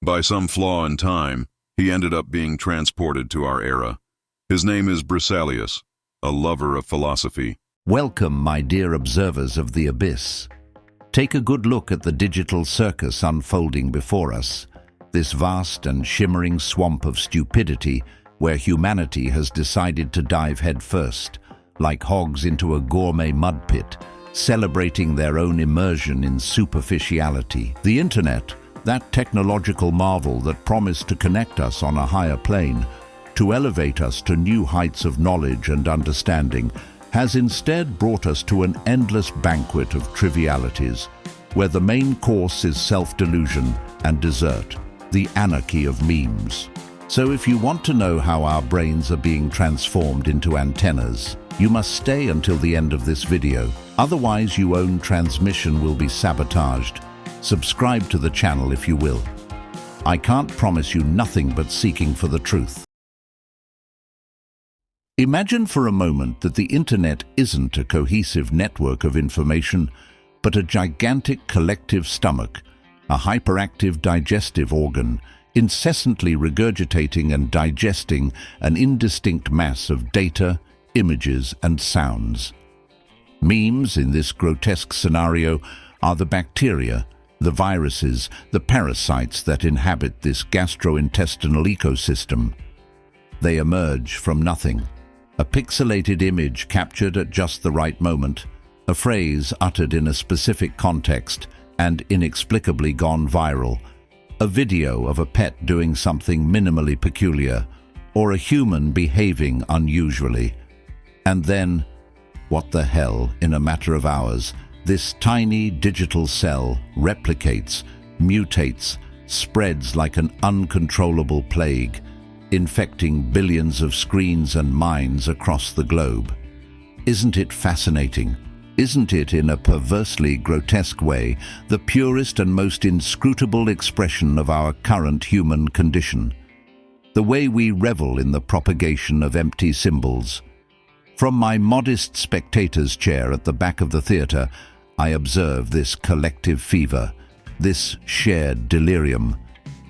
By some flaw in time, he ended up being transported to our era. His name is Brisalious, a lover of philosophy. Welcome, my dear observers of the abyss. Take a good look at the digital circus unfolding before us, this vast and shimmering swamp of stupidity where humanity has decided to dive headfirst, like hogs into a gourmet mud pit, celebrating their own immersion in superficiality. The internet, that technological marvel that promised to connect us on a higher plane, to elevate us to new heights of knowledge and understanding, has instead brought us to an endless banquet of trivialities, where the main course is self-delusion and dessert, the anarchy of memes. So if you want to know how our brains are being transformed into antennas, you must stay until the end of this video. Otherwise, your own transmission will be sabotaged. Subscribe to the channel if you will. I can't promise you nothing but seeking for the truth. Imagine for a moment that the internet isn't a cohesive network of information, but a gigantic collective stomach, a hyperactive digestive organ, incessantly regurgitating and digesting an indistinct mass of data, images, and sounds. Memes, in this grotesque scenario, are the bacteria, the viruses, the parasites that inhabit this gastrointestinal ecosystem. They emerge from nothing. A pixelated image captured at just the right moment, a phrase uttered in a specific context and inexplicably gone viral, a video of a pet doing something minimally peculiar, or a human behaving unusually. And then, what the hell, in a matter of hours, this tiny digital cell replicates, mutates, spreads like an uncontrollable plague, infecting billions of screens and minds across the globe. Isn't it fascinating? Isn't it, in a perversely grotesque way, the purest and most inscrutable expression of our current human condition? The way we revel in the propagation of empty symbols. From my modest spectator's chair at the back of the theater, I observe this collective fever, this shared delirium.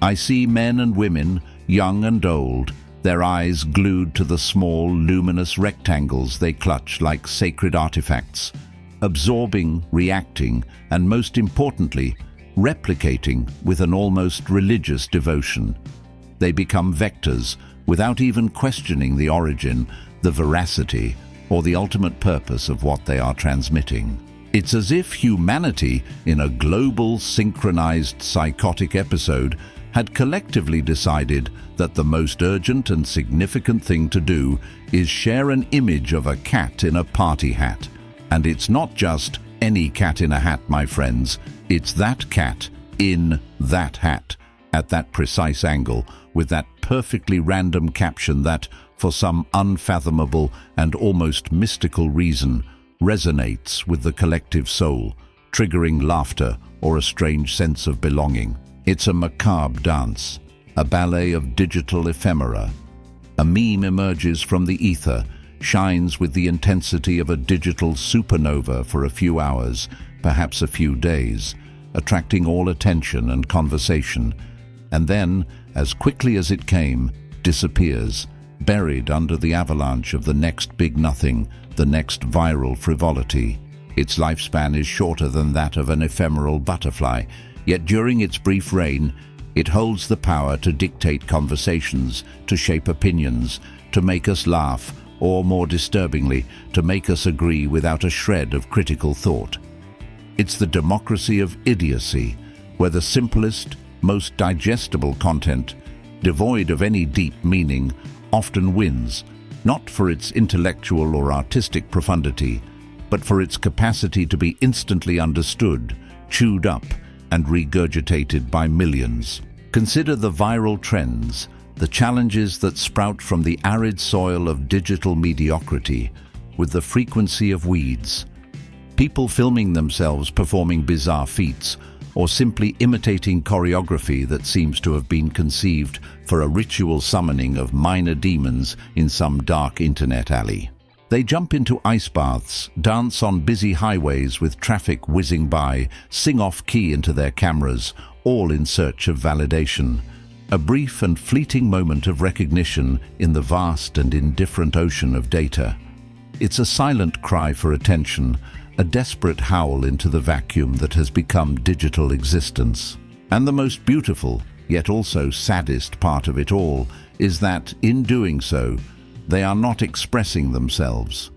I see men and women, young and old, their eyes glued to the small, luminous rectangles they clutch like sacred artifacts, absorbing, reacting, and most importantly, replicating with an almost religious devotion. They become vectors without even questioning the origin, the veracity, or the ultimate purpose of what they are transmitting. It's as if humanity, in a global, synchronized psychotic episode, had collectively decided that the most urgent and significant thing to do is share an image of a cat in a party hat. And it's not just any cat in a hat, my friends. It's that cat in that hat, at that precise angle, with that perfectly random caption that, for some unfathomable and almost mystical reason, resonates with the collective soul, triggering laughter or a strange sense of belonging. It's a macabre dance, a ballet of digital ephemera. A meme emerges from the ether, shines with the intensity of a digital supernova for a few hours, perhaps a few days, attracting all attention and conversation, and then, as quickly as it came, disappears, buried under the avalanche of the next big nothing, the next viral frivolity. Its lifespan is shorter than that of an ephemeral butterfly, yet during its brief reign, it holds the power to dictate conversations, to shape opinions, to make us laugh, or more disturbingly, to make us agree without a shred of critical thought. It's the democracy of idiocy, where the simplest, most digestible content, devoid of any deep meaning, often wins, not for its intellectual or artistic profundity, but for its capacity to be instantly understood, chewed up, and regurgitated by millions. Consider the viral trends, the challenges that sprout from the arid soil of digital mediocrity, with the frequency of weeds. People filming themselves performing bizarre feats, or simply imitating choreography that seems to have been conceived for a ritual summoning of minor demons in some dark internet alley. They jump into ice baths, dance on busy highways with traffic whizzing by, sing off-key into their cameras, all in search of validation. A brief and fleeting moment of recognition in the vast and indifferent ocean of data. It's a silent cry for attention, a desperate howl into the vacuum that has become digital existence. And the most beautiful, yet also saddest part of it all, is that, in doing so, they are not expressing themselves.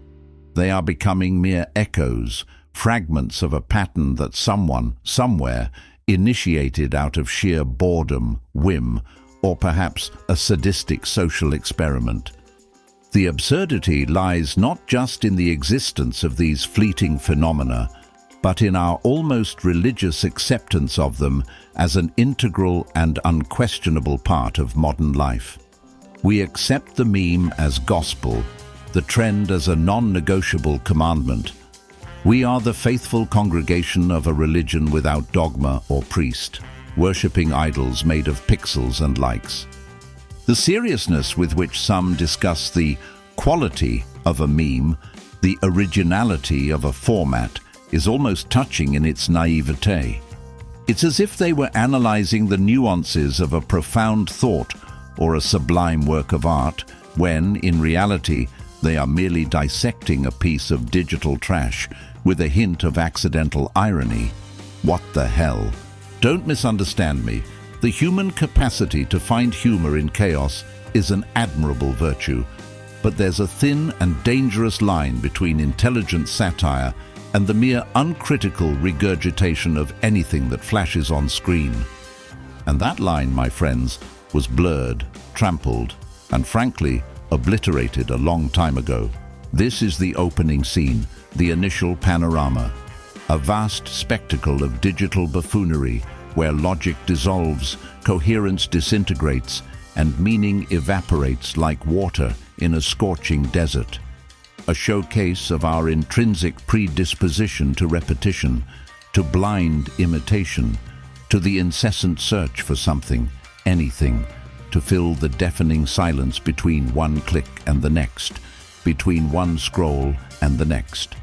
They are becoming mere echoes, fragments of a pattern that someone, somewhere, initiated out of sheer boredom, whim, or perhaps a sadistic social experiment. The absurdity lies not just in the existence of these fleeting phenomena, but in our almost religious acceptance of them as an integral and unquestionable part of modern life. We accept the meme as gospel, the trend as a non-negotiable commandment. We are the faithful congregation of a religion without dogma or priest, worshipping idols made of pixels and likes. The seriousness with which some discuss the quality of a meme, the originality of a format, is almost touching in its naivete. It's as if they were analyzing the nuances of a profound thought or a sublime work of art, when, in reality, they are merely dissecting a piece of digital trash with a hint of accidental irony. What the hell? Don't misunderstand me. The human capacity to find humor in chaos is an admirable virtue, but there's a thin and dangerous line between intelligent satire and the mere uncritical regurgitation of anything that flashes on screen. And that line, my friends, was blurred, trampled, and frankly, obliterated a long time ago. This is the opening scene, the initial panorama, a vast spectacle of digital buffoonery where logic dissolves, coherence disintegrates, and meaning evaporates like water in a scorching desert. A showcase of our intrinsic predisposition to repetition, to blind imitation, to the incessant search for something, anything, to fill the deafening silence between one click and the next, between one scroll and the next.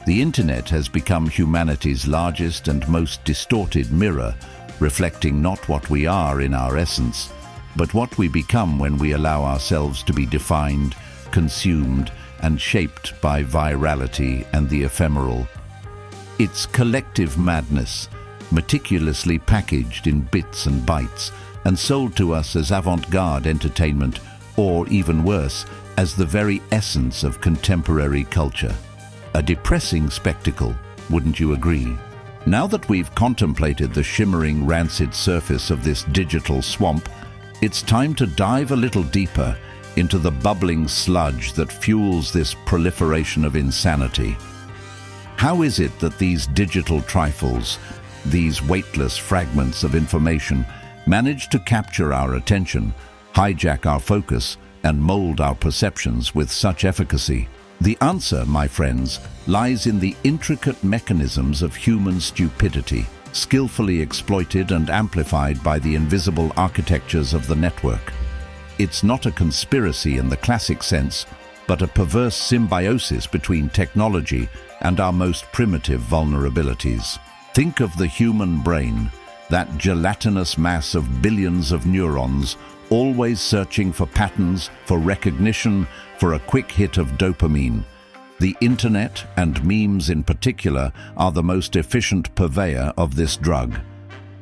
The internet has become humanity's largest and most distorted mirror, reflecting not what we are in our essence, but what we become when we allow ourselves to be defined, consumed, and shaped by virality and the ephemeral. It's collective madness, meticulously packaged in bits and bytes, and sold to us as avant-garde entertainment, or even worse, as the very essence of contemporary culture. A depressing spectacle, wouldn't you agree? Now that we've contemplated the shimmering, rancid surface of this digital swamp, it's time to dive a little deeper into the bubbling sludge that fuels this proliferation of insanity. How is it that these digital trifles, these weightless fragments of information, manage to capture our attention, hijack our focus, and mold our perceptions with such efficacy? The answer, my friends, lies in the intricate mechanisms of human stupidity, skillfully exploited and amplified by the invisible architectures of the network. It's not a conspiracy in the classic sense, but a perverse symbiosis between technology and our most primitive vulnerabilities. Think of the human brain, that gelatinous mass of billions of neurons, always searching for patterns, for recognition, for a quick hit of dopamine. The internet, and memes in particular, are the most efficient purveyor of this drug.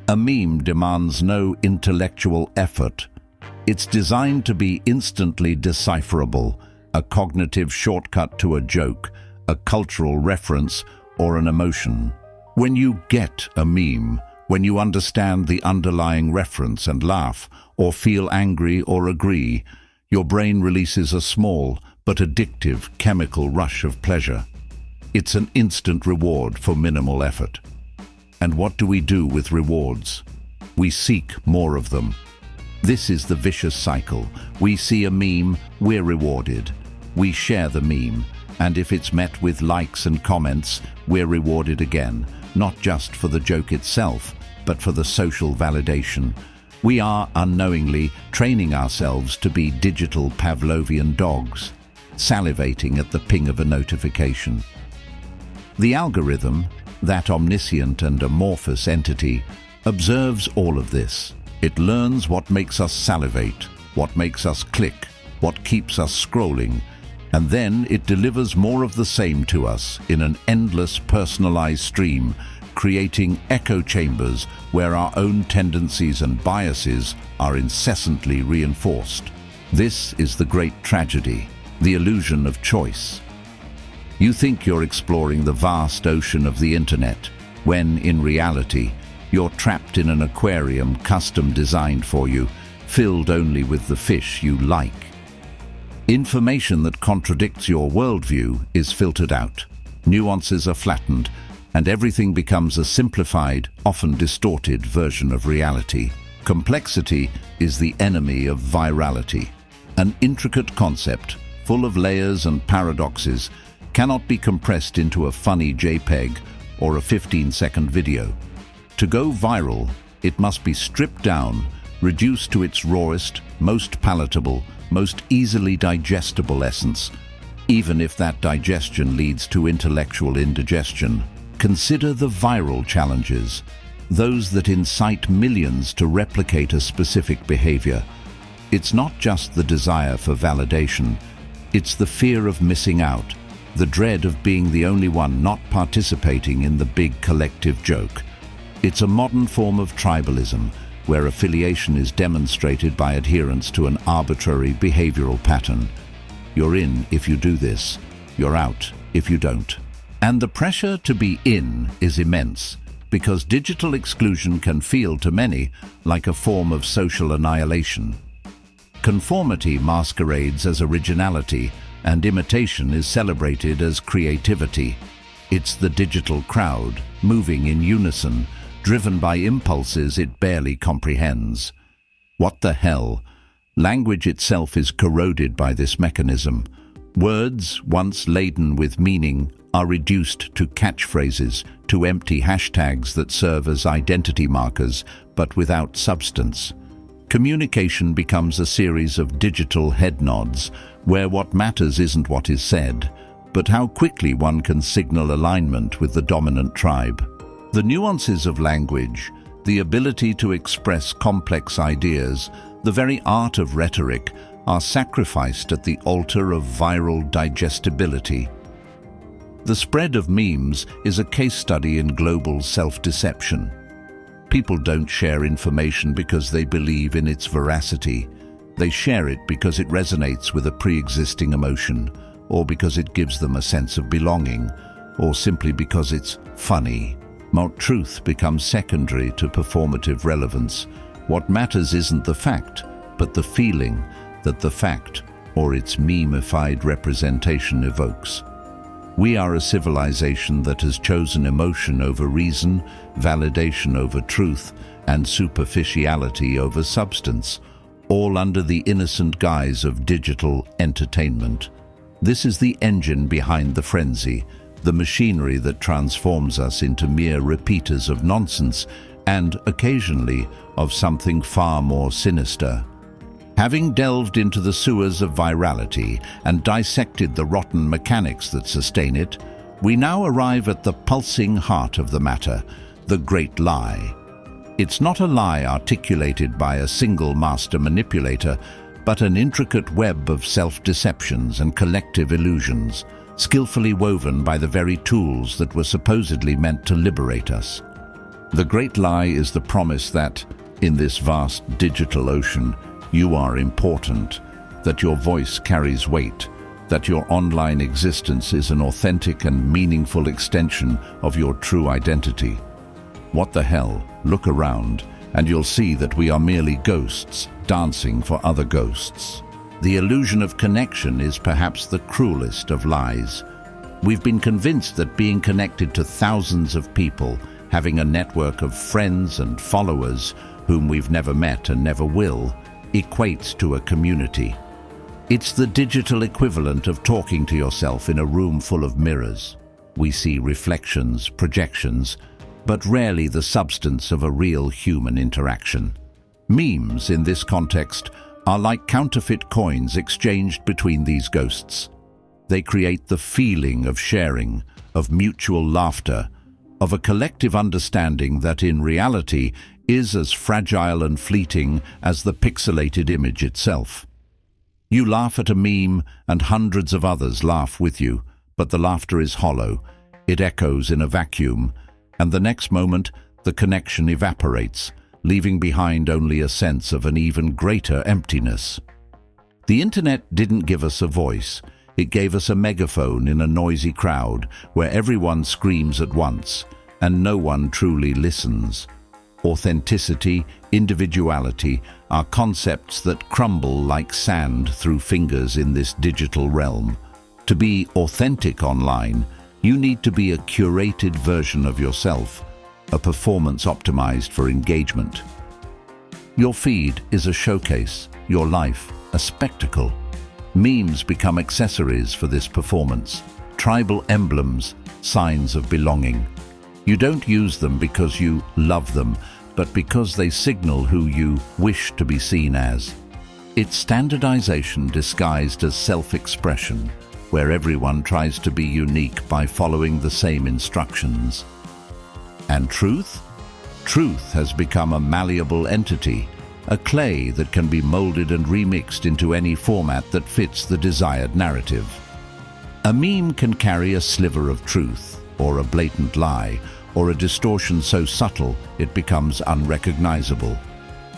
A meme demands no intellectual effort. It's designed to be instantly decipherable, a cognitive shortcut to a joke, a cultural reference, or an emotion. When you get a meme, when you understand the underlying reference and laugh, or feel angry or agree, your brain releases a small but addictive chemical rush of pleasure. It's an instant reward for minimal effort. And what do we do with rewards? We seek more of them. This is the vicious cycle. We see a meme, we're rewarded. We share the meme, and if it's met with likes and comments, we're rewarded again, not just for the joke itself, but for the social validation. We are unknowingly training ourselves to be digital Pavlovian dogs. salivating at the ping of a notification. The algorithm, that omniscient and amorphous entity, observes all of this. It learns what makes us salivate, what makes us click, what keeps us scrolling, and then it delivers more of the same to us in an endless personalized stream, creating echo chambers where our own tendencies and biases are incessantly reinforced. This is the great tragedy, the illusion of choice. You think you're exploring the vast ocean of the internet, when in reality, you're trapped in an aquarium custom designed for you, filled only with the fish you like. Information that contradicts your worldview is filtered out. Nuances are flattened, and everything becomes a simplified, often distorted version of reality. Complexity is the enemy of virality. An intricate concept, full of layers and paradoxes, cannot be compressed into a funny JPEG or a 15-second video. To go viral, it must be stripped down, reduced to its rawest, most palatable, most easily digestible essence, even if that digestion leads to intellectual indigestion. Consider the viral challenges, those that incite millions to replicate a specific behavior. It's not just the desire for validation, it's the fear of missing out, the dread of being the only one not participating in the big collective joke. It's a modern form of tribalism, where affiliation is demonstrated by adherence to an arbitrary behavioral pattern. You're in if you do this, you're out if you don't. And the pressure to be in is immense, because digital exclusion can feel to many like a form of social annihilation. Conformity masquerades as originality, and imitation is celebrated as creativity. It's the digital crowd, moving in unison, driven by impulses it barely comprehends. What the hell? Language itself is corroded by this mechanism. Words, once laden with meaning, are reduced to catchphrases, to empty hashtags that serve as identity markers, but without substance. Communication becomes a series of digital head nods, where what matters isn't what is said, but how quickly one can signal alignment with the dominant tribe. The nuances of language, the ability to express complex ideas, the very art of rhetoric, are sacrificed at the altar of viral digestibility. The spread of memes is a case study in global self-deception. People don't share information because they believe in its veracity. They share it because it resonates with a pre-existing emotion, or because it gives them a sense of belonging, or simply because it's funny. Truth becomes secondary to performative relevance. What matters isn't the fact, but the feeling that the fact, or its meme-ified representation, evokes. We are a civilization that has chosen emotion over reason, validation over truth, and superficiality over substance, all under the innocent guise of digital entertainment. This is the engine behind the frenzy, the machinery that transforms us into mere repeaters of nonsense and, occasionally, of something far more sinister. Having delved into the sewers of virality and dissected the rotten mechanics that sustain it, we now arrive at the pulsing heart of the matter, the great lie. It's not a lie articulated by a single master manipulator, but an intricate web of self-deceptions and collective illusions, skillfully woven by the very tools that were supposedly meant to liberate us. The great lie is the promise that, in this vast digital ocean, you are important, that your voice carries weight, that your online existence is an authentic and meaningful extension of your true identity. What the hell? Look around, and you'll see that we are merely ghosts dancing for other ghosts. The illusion of connection is perhaps the cruelest of lies. We've been convinced that being connected to thousands of people, having a network of friends and followers whom we've never met and never will, equates to a community. It's the digital equivalent of talking to yourself in a room full of mirrors. We see reflections, projections, but rarely the substance of a real human interaction. Memes, in this context, are like counterfeit coins exchanged between these ghosts. They create the feeling of sharing, of mutual laughter, of a collective understanding that in reality is as fragile and fleeting as the pixelated image itself. You laugh at a meme and hundreds of others laugh with you, but the laughter is hollow. It echoes in a vacuum, and the next moment the connection evaporates, leaving behind only a sense of an even greater emptiness. The internet didn't give us a voice. It gave us a megaphone in a noisy crowd where everyone screams at once and no one truly listens. Authenticity, individuality are concepts that crumble like sand through fingers in this digital realm. To be authentic online, you need to be a curated version of yourself, a performance optimized for engagement. Your feed is a showcase, your life a spectacle. Memes become accessories for this performance, tribal emblems, signs of belonging. You don't use them because you love them, but because they signal who you wish to be seen as. It's standardization disguised as self-expression, where everyone tries to be unique by following the same instructions. And truth? Truth has become a malleable entity, a clay that can be molded and remixed into any format that fits the desired narrative. A meme can carry a sliver of truth, or a blatant lie, or a distortion so subtle it becomes unrecognizable.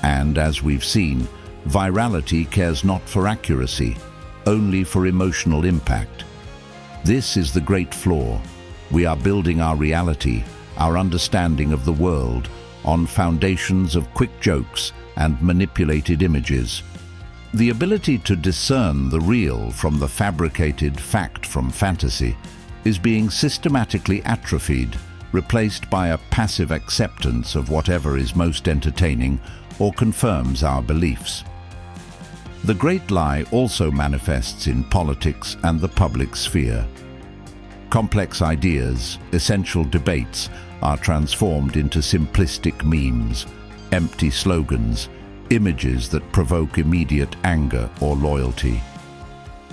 And as we've seen, virality cares not for accuracy, only for emotional impact. This is the great flaw. We are building our reality, our understanding of the world, on foundations of quick jokes and manipulated images. The ability to discern the real from the fabricated, fact from fantasy, is being systematically atrophied, replaced by a passive acceptance of whatever is most entertaining or confirms our beliefs. The great lie also manifests in politics and the public sphere. Complex ideas, essential debates, are transformed into simplistic memes, empty slogans, images that provoke immediate anger or loyalty.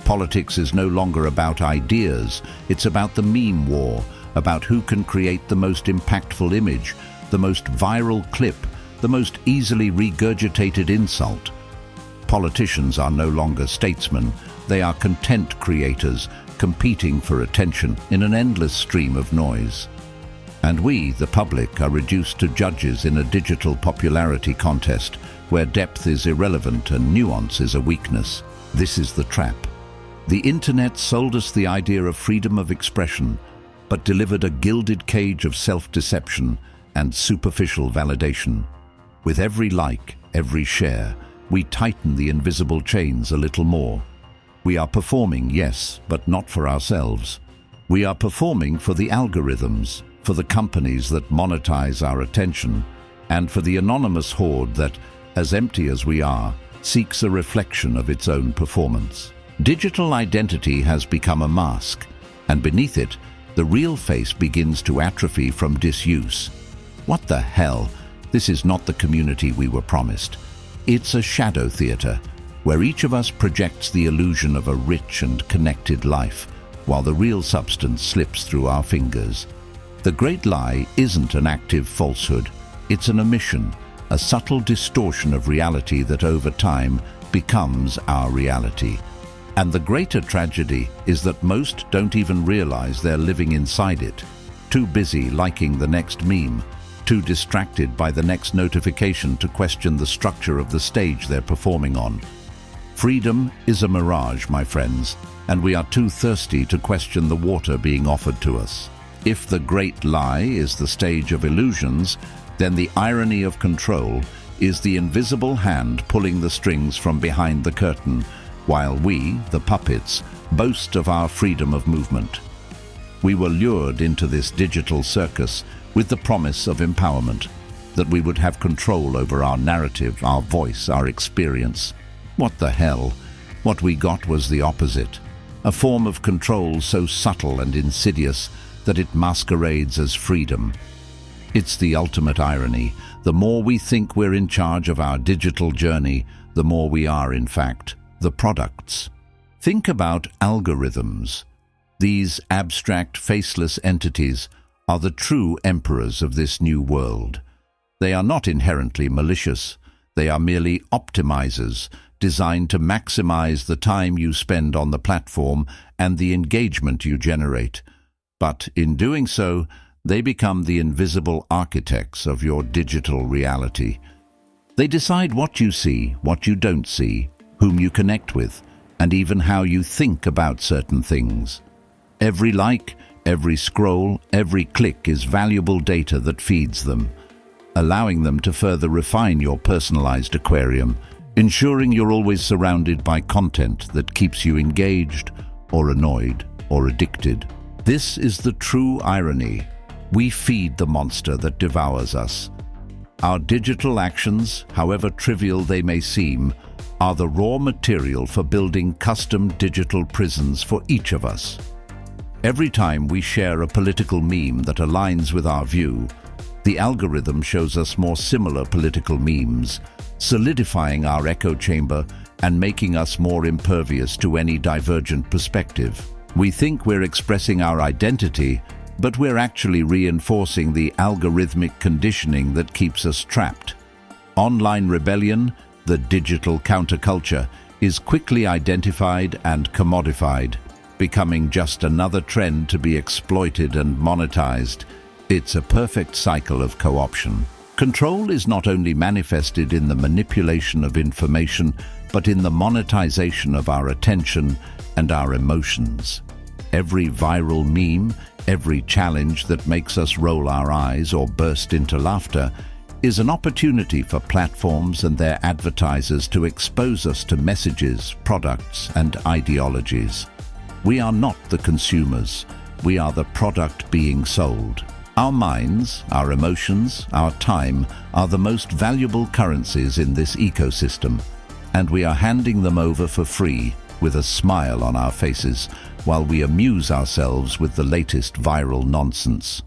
Politics is no longer about ideas, it's about the meme war, about who can create the most impactful image, the most viral clip, the most easily regurgitated insult. Politicians are no longer statesmen, they are content creators, competing for attention in an endless stream of noise. And we, the public, are reduced to judges in a digital popularity contest where depth is irrelevant and nuance is a weakness. This is the trap. The internet sold us the idea of freedom of expression, but delivered a gilded cage of self-deception and superficial validation. With every like, every share, we tighten the invisible chains a little more. We are performing, yes, but not for ourselves. We are performing for the algorithms, for the companies that monetize our attention, and for the anonymous horde that, as empty as we are, seeks a reflection of its own performance. Digital identity has become a mask, and beneath it, the real face begins to atrophy from disuse. What the hell? This is not the community we were promised. It's a shadow theater, where each of us projects the illusion of a rich and connected life, while the real substance slips through our fingers. The great lie isn't an active falsehood, it's an omission, a subtle distortion of reality that over time becomes our reality. And the greater tragedy is that most don't even realize they're living inside it, too busy liking the next meme, too distracted by the next notification to question the structure of the stage they're performing on. Freedom is a mirage, my friends, and we are too thirsty to question the water being offered to us. If the great lie is the stage of illusions, then the irony of control is the invisible hand pulling the strings from behind the curtain, while we, the puppets, boast of our freedom of movement. We were lured into this digital circus with the promise of empowerment, that we would have control over our narrative, our voice, our experience. What the hell? What we got was the opposite, a form of control so subtle and insidious that it masquerades as freedom. It's the ultimate irony. The more we think we're in charge of our digital journey, the more we are, in fact, the products. Think about algorithms, These abstract, faceless entities are the true emperors of this new world. They are not inherently malicious. They are merely optimizers, designed to maximize the time you spend on the platform and the engagement you generate. But in doing so, they become the invisible architects of your digital reality. They decide what you see, what you don't see, whom you connect with, and even how you think about certain things. Every like, every scroll, every click is valuable data that feeds them, allowing them to further refine your personalized aquarium, ensuring you're always surrounded by content that keeps you engaged, or annoyed, or addicted. This is the true irony. We feed the monster that devours us. Our digital actions, however trivial they may seem, are the raw material for building custom digital prisons for each of us. Every time we share a political meme that aligns with our view, the algorithm shows us more similar political memes, solidifying our echo chamber and making us more impervious to any divergent perspective. We think we're expressing our identity, but we're actually reinforcing the algorithmic conditioning that keeps us trapped. Online rebellion, the digital counterculture, is quickly identified and commodified, becoming just another trend to be exploited and monetized. It's a perfect cycle of co-option. Control is not only manifested in the manipulation of information, but in the monetization of our attention and our emotions. Every viral meme, every challenge that makes us roll our eyes or burst into laughter, is an opportunity for platforms and their advertisers to expose us to messages, products, and ideologies. We are not the consumers. We are the product being sold. Our minds, our emotions, our time are the most valuable currencies in this ecosystem, and we are handing them over for free with a smile on our faces while we amuse ourselves with the latest viral nonsense.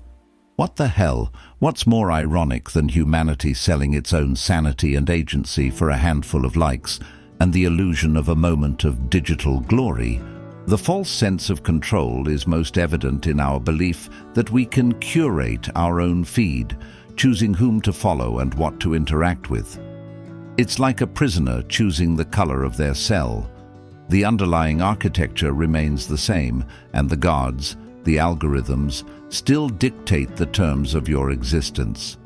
What the hell? What's more ironic than humanity selling its own sanity and agency for a handful of likes and the illusion of a moment of digital glory? The false sense of control is most evident in our belief that we can curate our own feed, choosing whom to follow and what to interact with. It's like a prisoner choosing the color of their cell. The underlying architecture remains the same, and the gods, the algorithms, still dictate the terms of your existence.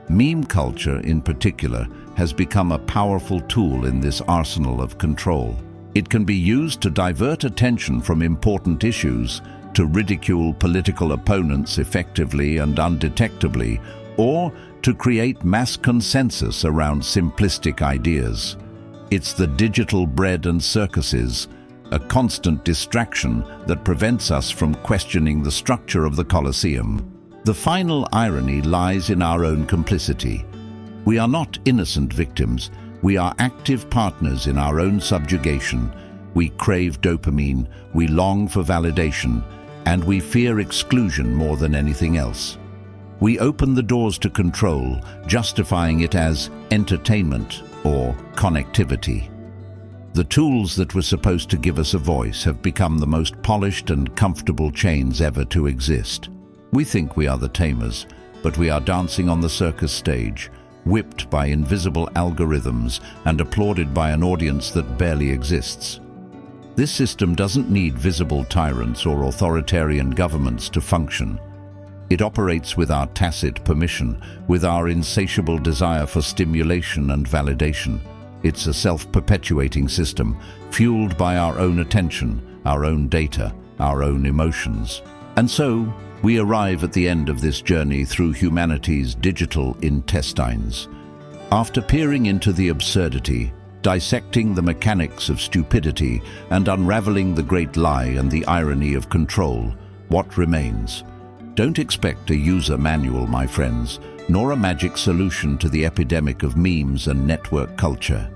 Meme culture, in particular, has become a powerful tool in this arsenal of control. It can be used to divert attention from important issues, to ridicule political opponents effectively and undetectably, or to create mass consensus around simplistic ideas. It's the digital bread and circuses, a constant distraction that prevents us from questioning the structure of the Colosseum. The final irony lies in our own complicity. We are not innocent victims. We are active partners in our own subjugation. We crave dopamine, we long for validation, and we fear exclusion more than anything else. We open the doors to control, justifying it as entertainment or connectivity. The tools that were supposed to give us a voice have become the most polished and comfortable chains ever to exist. We think we are the tamers, but we are dancing on the circus stage, whipped by invisible algorithms and applauded by an audience that barely exists. This system doesn't need visible tyrants or authoritarian governments to function. It operates with our tacit permission, with our insatiable desire for stimulation and validation. It's a self-perpetuating system, fueled by our own attention, our own data, our own emotions. And so, we arrive at the end of this journey through humanity's digital intestines. After peering into the absurdity, dissecting the mechanics of stupidity, and unraveling the great lie and the irony of control, what remains? Don't expect a user manual, my friends, nor a magic solution to the epidemic of memes and network culture.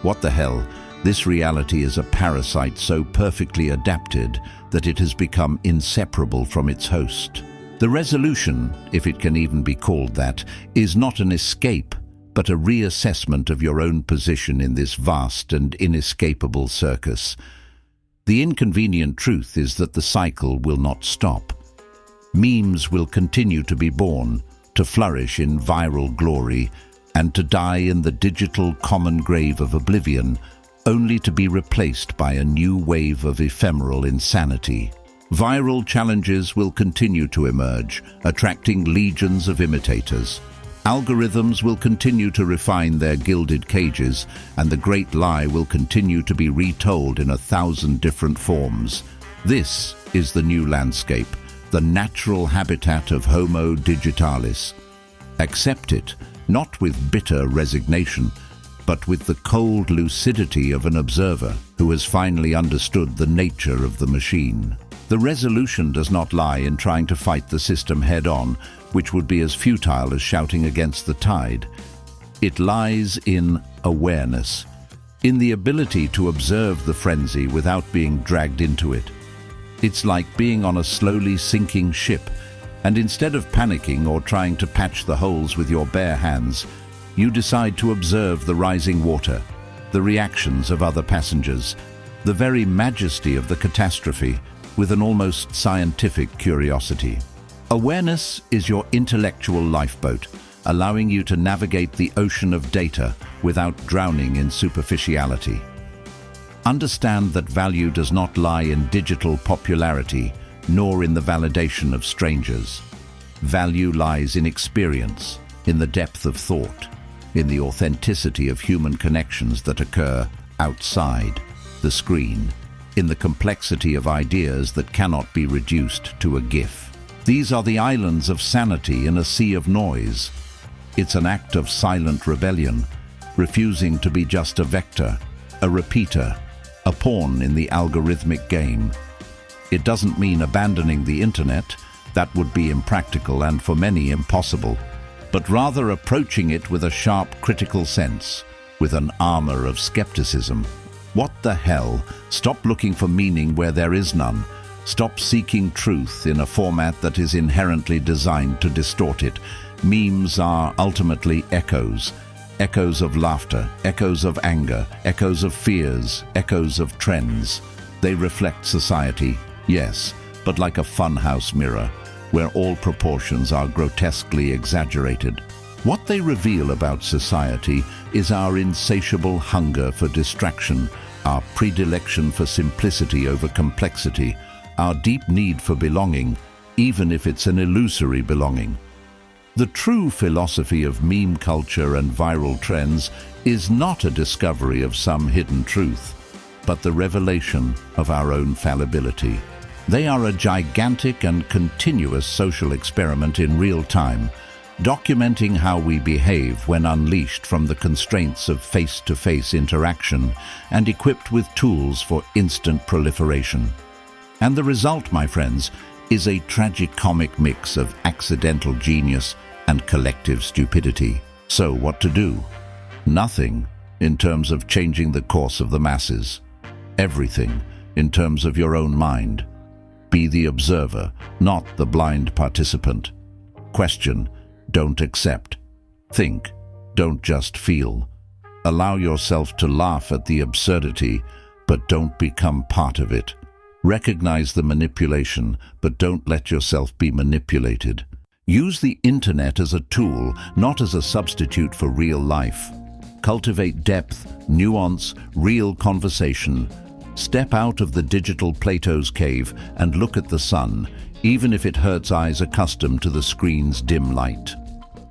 What the hell? This reality is a parasite so perfectly adapted that it has become inseparable from its host. The resolution, if it can even be called that, is not an escape, but a reassessment of your own position in this vast and inescapable circus. The inconvenient truth is that the cycle will not stop. Memes will continue to be born, to flourish in viral glory, and to die in the digital common grave of oblivion, only to be replaced by a new wave of ephemeral insanity. Viral challenges will continue to emerge, attracting legions of imitators. Algorithms will continue to refine their gilded cages, and the great lie will continue to be retold in 1,000 different forms. This is the new landscape, the natural habitat of Homo digitalis. Accept it, not with bitter resignation, but with the cold lucidity of an observer who has finally understood the nature of the machine. The resolution does not lie in trying to fight the system head-on, which would be as futile as shouting against the tide. It lies in awareness, in the ability to observe the frenzy without being dragged into it. It's like being on a slowly sinking ship, and instead of panicking or trying to patch the holes with your bare hands, you decide to observe the rising water, the reactions of other passengers, the very majesty of the catastrophe, with an almost scientific curiosity. Awareness is your intellectual lifeboat, allowing you to navigate the ocean of data without drowning in superficiality. Understand that value does not lie in digital popularity, nor in the validation of strangers. Value lies in experience, in the depth of thought, in the authenticity of human connections that occur outside the screen, in the complexity of ideas that cannot be reduced to a GIF. These are the islands of sanity in a sea of noise. It's an act of silent rebellion, refusing to be just a vector, a repeater, a pawn in the algorithmic game. It doesn't mean abandoning the internet, that would be impractical and for many impossible, but rather approaching it with a sharp critical sense, with an armor of skepticism. What the hell? Stop looking for meaning where there is none. Stop seeking truth in a format that is inherently designed to distort it. Memes are ultimately echoes. Echoes of laughter, echoes of anger, echoes of fears, echoes of trends. They reflect society, yes, but like a funhouse mirror, where all proportions are grotesquely exaggerated. What they reveal about society is our insatiable hunger for distraction, our predilection for simplicity over complexity, our deep need for belonging, even if it's an illusory belonging. The true philosophy of meme culture and viral trends is not a discovery of some hidden truth, but the revelation of our own fallibility. They are a gigantic and continuous social experiment in real time, documenting how we behave when unleashed from the constraints of face-to-face interaction and equipped with tools for instant proliferation. And the result, my friends, is a tragicomic mix of accidental genius and collective stupidity. So what to do? Nothing in terms of changing the course of the masses. Everything in terms of your own mind. Be the observer, not the blind participant. Question, don't accept. Think, don't just feel. Allow yourself to laugh at the absurdity, but don't become part of it. Recognize the manipulation, but don't let yourself be manipulated. Use the internet as a tool, not as a substitute for real life. Cultivate depth, nuance, real conversation. Step out of the digital Plato's cave and look at the sun, even if it hurts eyes accustomed to the screen's dim light.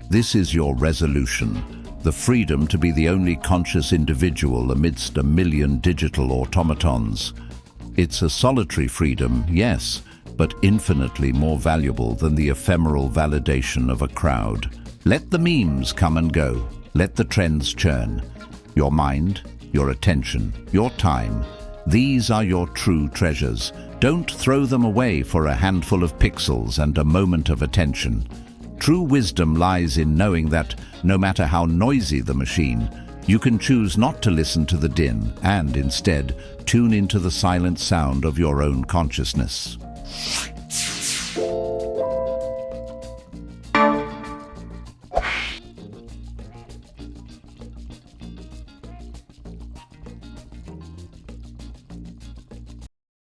This is your resolution, the freedom to be the only conscious individual amidst a million digital automatons. It's a solitary freedom, yes, but infinitely more valuable than the ephemeral validation of a crowd. Let the memes come and go. Let the trends churn. Your mind, your attention, your time, these are your true treasures. Don't throw them away for a handful of pixels and a moment of attention. True wisdom lies in knowing that, no matter how noisy the machine, you can choose not to listen to the din and, instead, tune into the silent sound of your own consciousness.